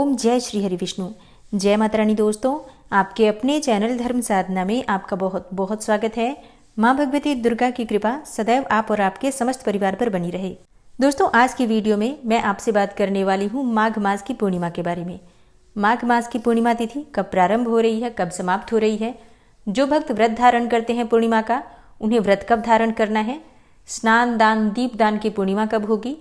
ओम जय श्री हरि विष्णु। जय माता रानी। दोस्तों, आपके अपने चैनल धर्म साधना में आपका बहुत बहुत स्वागत है। माँ भगवती दुर्गा की कृपा सदैव आप और आपके समस्त परिवार पर बनी रहे। दोस्तों, आज की वीडियो में मैं आपसे बात करने वाली हूँ माघ मास की पूर्णिमा के बारे में। माघ मास की पूर्णिमा तिथि कब प्रारंभ हो रही है, कब समाप्त हो रही है, जो भक्त व्रत धारण करते हैं पूर्णिमा का, उन्हें व्रत कब धारण करना है, स्नान दान दीप दान की पूर्णिमा कब होगी,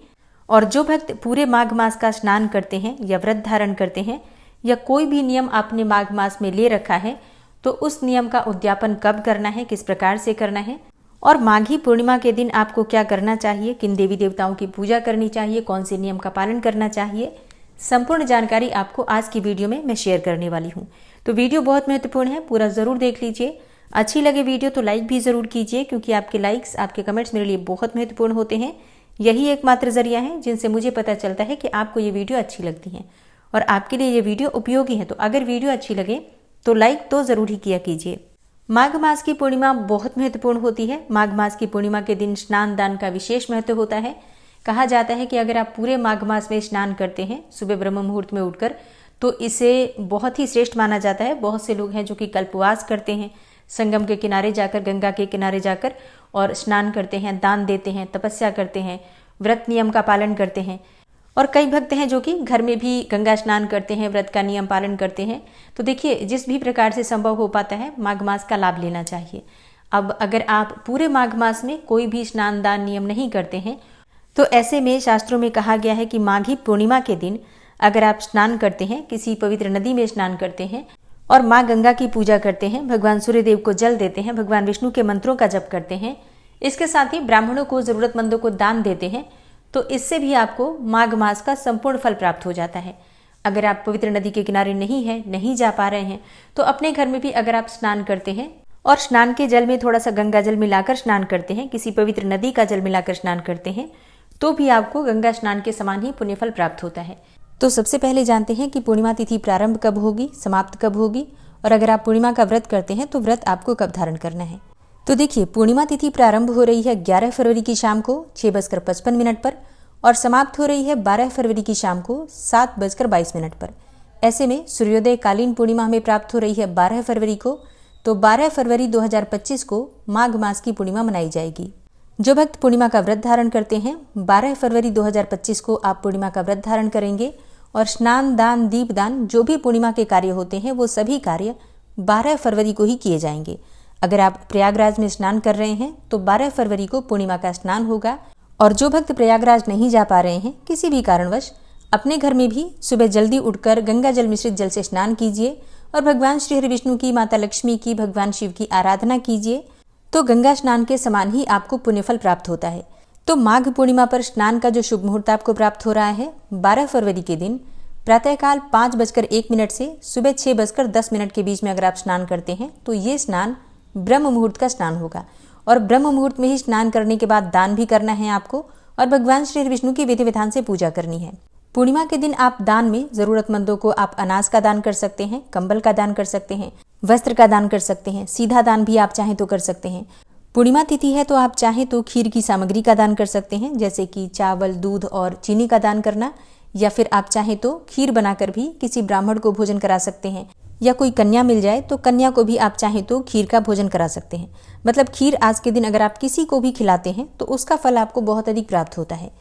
और जो भक्त पूरे माघ मास का स्नान करते हैं या व्रत धारण करते हैं या कोई भी नियम आपने माघ मास में ले रखा है तो उस नियम का उद्यापन कब करना है, किस प्रकार से करना है, और माघी पूर्णिमा के दिन आपको क्या करना चाहिए, किन देवी देवताओं की पूजा करनी चाहिए, कौन से नियम का पालन करना चाहिए, संपूर्ण जानकारी आपको आज की वीडियो में मैं शेयर करने वाली हूँ। तो वीडियो बहुत महत्वपूर्ण है, पूरा जरूर देख लीजिए। अच्छी लगे वीडियो तो लाइक भी जरूर कीजिए, क्योंकि आपके लाइक्स, आपके कमेंट्स मेरे लिए बहुत महत्वपूर्ण होते हैं। यही एकमात्र जरिया है जिनसे मुझे पता चलता है कि आपको ये वीडियो अच्छी लगती है और आपके लिए ये वीडियो उपयोगी है। तो अगर वीडियो अच्छी लगे तो लाइक तो जरूर ही किया कीजिए। माघ मास की पूर्णिमा बहुत महत्वपूर्ण होती है। माघ मास की पूर्णिमा के दिन स्नान दान का विशेष महत्व होता है। कहा जाता है कि अगर आप पूरे माघ मास में स्नान करते हैं सुबह ब्रह्म मुहूर्त में उठकर, तो इसे बहुत ही श्रेष्ठ माना जाता है। बहुत से लोग हैं जो कि कल्पवास करते हैं, संगम के किनारे जाकर, गंगा के किनारे जाकर और स्नान करते हैं, दान देते हैं, तपस्या करते हैं, व्रत नियम का पालन करते हैं। और कई भक्त हैं जो कि घर में भी गंगा स्नान करते हैं, व्रत का नियम पालन करते हैं। तो देखिए, जिस भी प्रकार से संभव हो पाता है माघ मास का लाभ लेना चाहिए। अब अगर आप पूरे माघ मास में कोई भी स्नान दान नियम नहीं करते हैं तो ऐसे में शास्त्रों में कहा गया है कि माघी पूर्णिमा के दिन अगर आप स्नान करते हैं, किसी पवित्र नदी में स्नान करते हैं और माँ गंगा की पूजा करते हैं, भगवान सूर्यदेव को जल देते हैं, भगवान विष्णु के मंत्रों का जप करते हैं, इसके साथ ही ब्राह्मणों को, जरूरतमंदों को दान देते हैं, तो इससे भी आपको माघ मास का संपूर्ण फल प्राप्त हो जाता है। अगर आप पवित्र नदी के किनारे नहीं जा पा रहे हैं तो अपने घर में भी अगर आप स्नान करते हैं और स्नान के जल में थोड़ा सा गंगा जल मिलाकर स्नान करते हैं, किसी पवित्र नदी का जल मिलाकर स्नान करते हैं, तो भी आपको गंगा स्नान के समान ही पुण्य फल प्राप्त होता है। तो सबसे पहले जानते हैं कि पूर्णिमा तिथि प्रारंभ कब होगी, समाप्त कब होगी, और अगर आप पूर्णिमा का व्रत करते हैं तो व्रत आपको कब धारण करना है। तो देखिए, पूर्णिमा तिथि प्रारंभ हो रही है 11 फरवरी की शाम को 6:55 पर और समाप्त हो रही है 12 फरवरी की शाम को 7:22 पर। ऐसे में सूर्योदय कालीन पूर्णिमा हमें प्राप्त हो रही है 12 फरवरी को। तो 12 फरवरी 2025 को माघ मास की पूर्णिमा मनाई जाएगी। जो भक्त पूर्णिमा का व्रत धारण करते हैं, 12 फरवरी 2025 को आप पूर्णिमा का व्रत धारण करेंगे और स्नान दान दीप दान जो भी पूर्णिमा के कार्य होते हैं वो सभी कार्य 12 फरवरी को ही किए जाएंगे। अगर आप प्रयागराज में स्नान कर रहे हैं तो 12 फरवरी को पूर्णिमा का स्नान होगा। और जो भक्त प्रयागराज नहीं जा पा रहे हैं किसी भी कारणवश, अपने घर में भी सुबह जल्दी उठकर गंगा जल मिश्रित जल से स्नान कीजिए और भगवान श्री हरि विष्णु की, माता लक्ष्मी की, भगवान शिव की आराधना कीजिए, तो गंगा स्नान के समान ही आपको पुण्यफल प्राप्त होता है। तो माघ पूर्णिमा पर स्नान का जो शुभ मुहूर्त आपको प्राप्त हो रहा है 12 फरवरी के दिन प्रातःकाल 5:01 से सुबह 6:10 के बीच में अगर आप स्नान करते हैं तो ये स्नान ब्रह्म मुहूर्त का स्नान होगा। और ब्रह्म मुहूर्त में ही स्नान करने के बाद दान भी करना है आपको और भगवान श्री विष्णु की विधि विधान से पूजा करनी है। पूर्णिमा के दिन आप दान में जरूरतमंदों को आप अनाज का दान कर सकते हैं, कंबल का दान कर सकते हैं, वस्त्र का दान कर सकते हैं, सीधा दान भी आप चाहें तो कर सकते हैं। पूर्णिमा तिथि है तो आप चाहें तो खीर की सामग्री का दान कर सकते हैं, जैसे कि चावल, दूध और चीनी का दान करना, या फिर आप चाहें तो खीर बनाकर भी किसी ब्राह्मण को भोजन करा सकते हैं, या कोई कन्या मिल जाए तो कन्या को भी आप चाहें तो खीर का भोजन करा सकते हैं। मतलब खीर आज के दिन अगर आप किसी को भी खिलाते हैं तो उसका फल आपको बहुत अधिक प्राप्त होता है।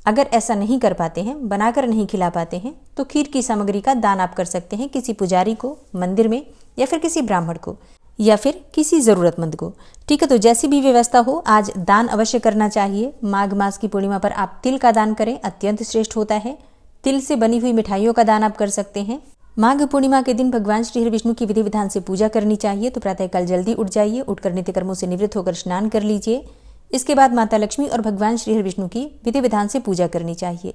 अगर ऐसा नहीं कर पाते हैं, बनाकर नहीं खिला पाते हैं, तो खीर की सामग्री का दान आप कर सकते हैं किसी पुजारी को, मंदिर में, या फिर किसी ब्राह्मण को, या फिर किसी जरूरतमंद को। ठीक है, तो जैसी भी व्यवस्था हो, आज दान अवश्य करना चाहिए। माघ मास की पूर्णिमा पर आप तिल का दान करें, अत्यंत श्रेष्ठ होता है। तिल से बनी हुई मिठाइयों का दान आप कर सकते हैं। माघ पूर्णिमा के दिन भगवान श्री हरि विष्णु की विधि विधान से पूजा करनी चाहिए। तो प्रातःकाल जल्दी उठ जाइए, उठकर नित्य कर्मों से निवृत्त होकर स्नान कर लीजिए। इसके बाद माता लक्ष्मी और भगवान श्री हरि विष्णु की विधि विधान से पूजा करनी चाहिए।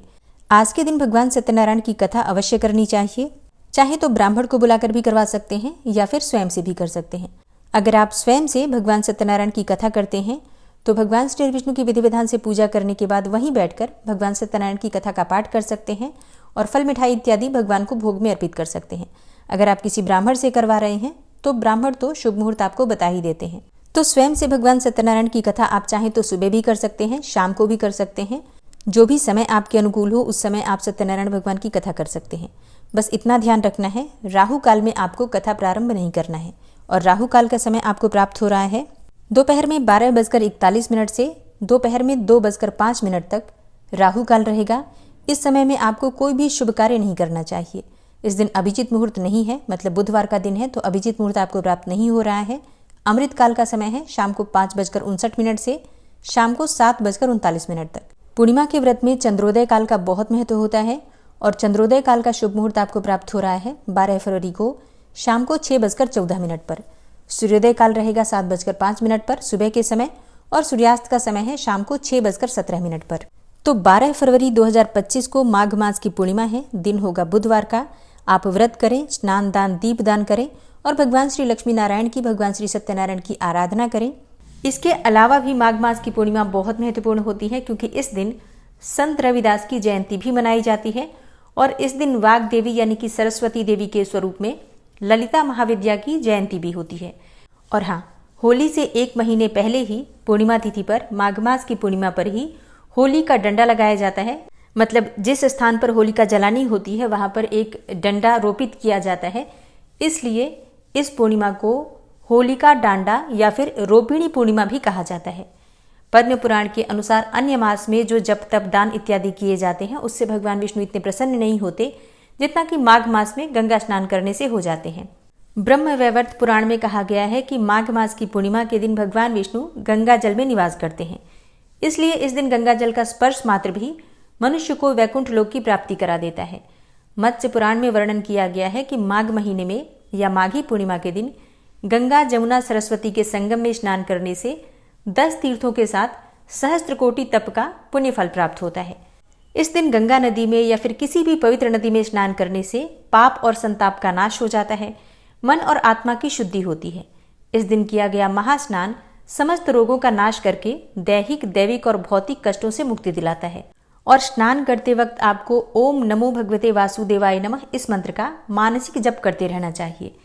आज के दिन भगवान सत्यनारायण की कथा अवश्य करनी चाहिए। चाहे तो ब्राह्मण को बुलाकर भी करवा सकते हैं या फिर स्वयं से भी कर सकते हैं। अगर आप स्वयं से भगवान सत्यनारायण की कथा करते हैं तो भगवान श्री हरि विष्णु की विधि विधान से पूजा करने के बाद वहीं बैठकर भगवान सत्यनारायण की कथा का पाठ कर सकते हैं और फल मिठाई इत्यादि भगवान को भोग में अर्पित कर सकते हैं। अगर आप किसी ब्राह्मण से करवा रहे हैं तो ब्राह्मण तो शुभ मुहूर्त आपको बता ही देते हैं। तो स्वयं से भगवान सत्यनारायण की कथा आप चाहें तो सुबह भी कर सकते हैं, शाम को भी कर सकते हैं। जो भी समय आपके अनुकूल हो उस समय आप सत्यनारायण भगवान की कथा कर सकते हैं। बस इतना ध्यान रखना है, राहु काल में आपको कथा प्रारंभ नहीं करना है। और राहु काल का समय आपको प्राप्त हो रहा है दोपहर में 12:41 से दोपहर में 2:05 तक राहु काल रहेगा। इस समय में आपको कोई भी शुभ कार्य नहीं करना चाहिए। इस दिन अभिजीत मुहूर्त नहीं है, मतलब बुधवार का दिन है, तो अभिजीत मुहूर्त आपको प्राप्त नहीं हो रहा है। अमृत काल का समय है शाम को 5:59 से शाम को 7:39 तक। पूर्णिमा के व्रत में चंद्रोदय काल का बहुत महत्व होता है और चंद्रोदय काल का शुभ मुहूर्त आपको प्राप्त हो रहा है 12 फरवरी को शाम को 6:14 पर। सूर्योदय काल रहेगा 7:05 पर सुबह के समय और सूर्यास्त का समय है शाम को 6:17 पर। तो 12 फरवरी 2025 को माघ मास की पूर्णिमा है, दिन होगा बुधवार का। आप व्रत करें, स्नान दान दीप दान करें और भगवान श्री लक्ष्मी नारायण की, भगवान श्री सत्यनारायण की आराधना करें। इसके अलावा भी माघ मास की पूर्णिमा बहुत महत्वपूर्ण होती है क्योंकि इस दिन संत रविदास की जयंती भी मनाई जाती है और इस दिन वाग देवी यानी कि सरस्वती देवी के स्वरूप में ललिता महाविद्या की जयंती भी होती है। और हाँ, होली से 1 महीने पहले ही पूर्णिमा तिथि पर, माघ मास की पूर्णिमा पर ही होली का डंडा लगाया जाता है। मतलब जिस स्थान पर होलिका जलानी होती है वहां पर एक डंडा रोपित किया जाता है, इसलिए इस पूर्णिमा को होलिका डांडा या फिर रोपिणी पूर्णिमा भी कहा जाता है। पद्म पुराण के अनुसार अन्य मास में जो जप तप दान इत्यादि किए जाते हैं उससे भगवान विष्णु इतने प्रसन्न नहीं होते जितना कि माघ मास में गंगा स्नान करने से हो जाते हैं। ब्रह्म वैवर्त पुराण में कहा गया है कि माघ मास की पूर्णिमा के दिन भगवान विष्णु गंगा जल में निवास करते हैं, इसलिए इस दिन गंगा जल का स्पर्श मात्र भी मनुष्य को वैकुंठ लोक की प्राप्ति करा देता है। मत्स्य पुराण में वर्णन किया गया है कि माघ महीने में या माघी पूर्णिमा के दिन गंगा जमुना सरस्वती के संगम में स्नान करने से 10 तीर्थों के साथ सहस्त्र कोटि तप का पुण्य फल प्राप्त होता है। इस दिन गंगा नदी में या फिर किसी भी पवित्र नदी में स्नान करने से पाप और संताप का नाश हो जाता है, मन और आत्मा की शुद्धि होती है। इस दिन किया गया महास्नान समस्त रोगों का नाश करके दैहिक, दैविक और भौतिक कष्टों से मुक्ति दिलाता है। और स्नान करते वक्त आपको ओम नमो भगवते वासुदेवाय नमः इस मंत्र का मानसिक जप करते रहना चाहिए।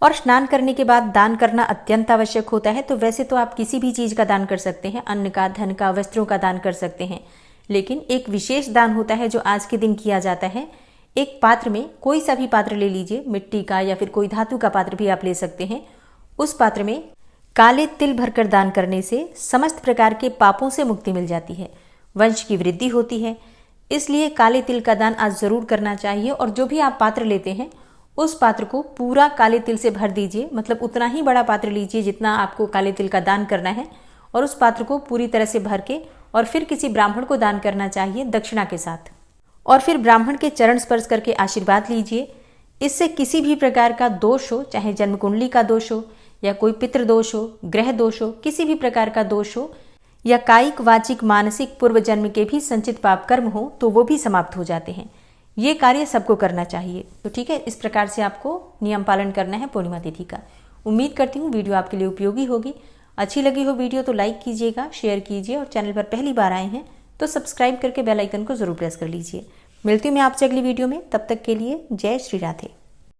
और स्नान करने के बाद दान करना अत्यंत आवश्यक होता है। तो वैसे तो आप किसी भी चीज का दान कर सकते हैं, अन्न का, धन का, वस्त्रों का दान कर सकते हैं, लेकिन एक विशेष दान होता है जो आज के दिन किया जाता है। एक पात्र में, कोई सा भी पात्र ले लीजिए, मिट्टी का या फिर कोई धातु का पात्र भी आप ले सकते हैं। उस पात्र में काले तिल भरकर दान करने से समस्त प्रकार के पापों से मुक्ति मिल जाती है, वंश की वृद्धि होती है। इसलिए काले तिल का दान आज जरूर करना चाहिए। और जो भी आप पात्र लेते हैं उस पात्र को पूरा काले तिल से भर दीजिए, मतलब उतना ही बड़ा पात्र लीजिए जितना आपको काले तिल का दान करना है, और उस पात्र को पूरी तरह से भर के और फिर किसी ब्राह्मण को दान करना चाहिए दक्षिणा के साथ। और फिर ब्राह्मण के चरण स्पर्श करके आशीर्वाद लीजिए। इससे किसी भी प्रकार का दोष हो, चाहे जन्म कुंडली का दोष हो या कोई पितृ दोष हो, ग्रह दोष हो, किसी भी प्रकार का दोष हो या कायिक, वाचिक, मानसिक पूर्व जन्म के भी संचित पाप कर्म हो, तो वो भी समाप्त हो जाते हैं। ये कार्य सबको करना चाहिए। तो ठीक है, इस प्रकार से आपको नियम पालन करना है पूर्णिमा तिथि का। उम्मीद करती हूँ वीडियो आपके लिए उपयोगी होगी। अच्छी लगी हो वीडियो तो लाइक कीजिएगा, शेयर कीजिए और चैनल पर पहली बार आए हैं तो सब्सक्राइब करके बेल आइकन को जरूर प्रेस कर लीजिए। मिलती हूँ मैं आपसे अगली वीडियो में, तब तक के लिए जय श्री राधे।